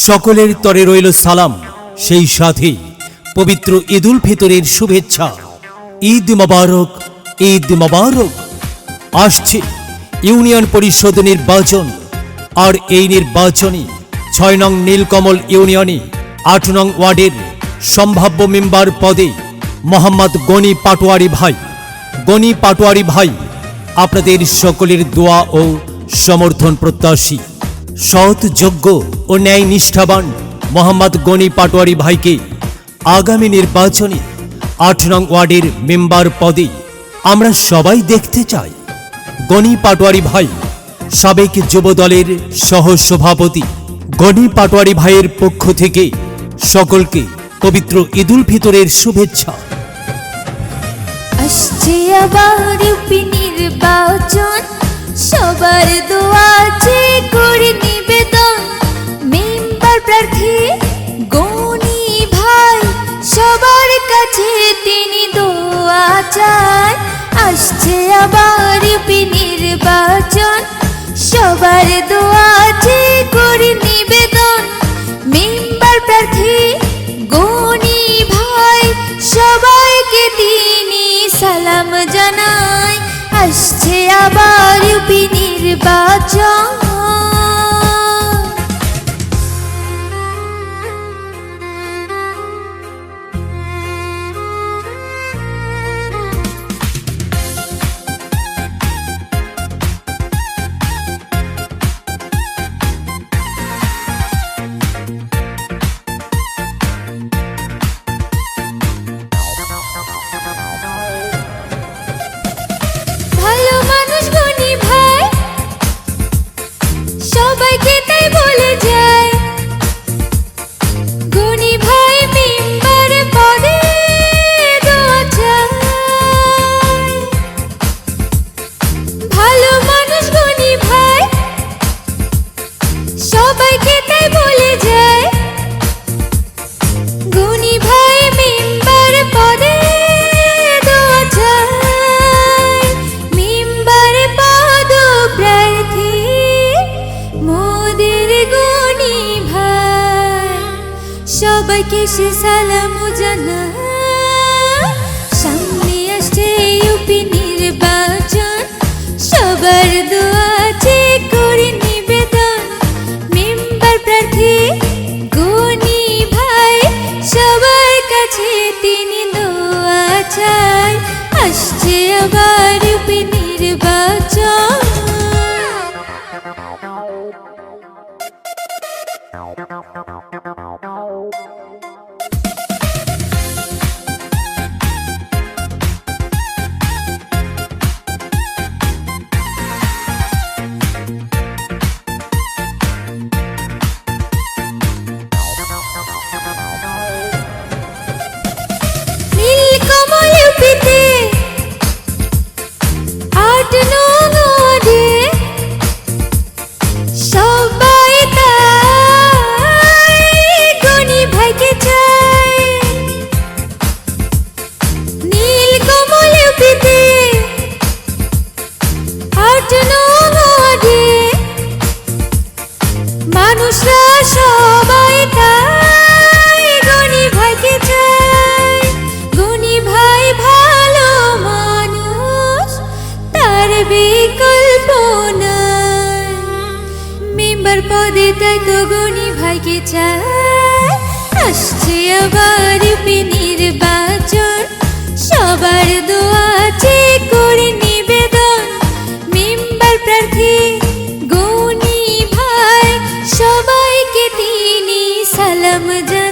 সকলের তরে রইল সালাম, সেই সাথে পবিত্র ঈদুল ফিতরের শুভেচ্ছা। ঈদ মোবারক, ঈদ মোবারক। আসছে ইউনিয়ন পরিষদ নির্বাচন, আর এই নির্বাচনে ৬ নং নীলকমল ইউনিয়নে ৮ নং ওয়ার্ডের সম্ভাব্য মেম্বার পদে মোহাম্মদ গনি পাটোয়ারি ভাই। গনি পাটোয়ারি ভাই আপনাদের সকলের দোয়া ও সমর্থন প্রত্যাশী। সৎ, যোগ্য ও ন্যায় নিষ্ঠাবান মোহাম্মদ গনি পাটোয়ারি ভাইকে আগামী নির্বাচনে ৮ নং ওয়ার্ডের মেম্বার পদে আমরা সবাই দেখতে চাই। গনি পাটোয়ারি ভাই সাবেক যুবদলের সহ সভাপতি। গনি পাটোয়ারি ভাইয়ের পক্ষ থেকে সকলকে পবিত্র ঈদুল ফিতরের শুভেচ্ছা। আসছে আবার ইউপি নির্বাচন, সবার দোয়া চেয়ে করে নিবেদন। মেম্বার প্রার্থী গনি ভাই, সবার কাছে তিনি দোয়া চান। আসছে আবার ইউপি নির্বাচন, সবার দোয়া চেয়ে করে নিবেদন। মেম্বার প্রার্থী গনি ভাই, সবাইকে তিনি সালাম জানায়। আসছে আবার ইউপি নির্বাচন। ভালো মানুষ গনি ভাই, সবাইকে তাই বলে যায়। গনি ভাই মেম্বার পদে দোয়া চায়। ভালো মানুষ গনি ভাই, সবাইকে তাই বলে যায়। গনি ভাই মেম্বার পদে দোয়া চায়। মেম্বার পদ প্রার্থী মোদের গনি ভাই, সবাইকে সে সালাম জানায়। সামনে আসছে ইউপি নির্বাচন, সবার দোয়া চেয়ে করে নিবেদন। মেম্বার প্রার্থী গনি ভাই, সবার কাছে তিনি দোয়া চায়। আসছে আবার ইউপি নির্বাচন। নীলকমল ইউপিতে ৮ নং ওয়ার্ডে সবাই তাই গনি ভাইকে চায়। নীলকমল ইউপিতে ৮ নং ওয়ার্ডে মানুষরা সবাই তাই গনি ভাইকে চায়। গনি ভাই ভালো মানুষ, তার বিকল্প নাই। মেম্বার পদে তাই তো গনি ভাইকে চায়। আসছে আবার ইউপি নির্বাচন, সবার দোয়া চেয়ে করে নিবেদন। মেম্বার প্রার্থী গনি ভাই, সবাইকে তিনি সালাম জানায়।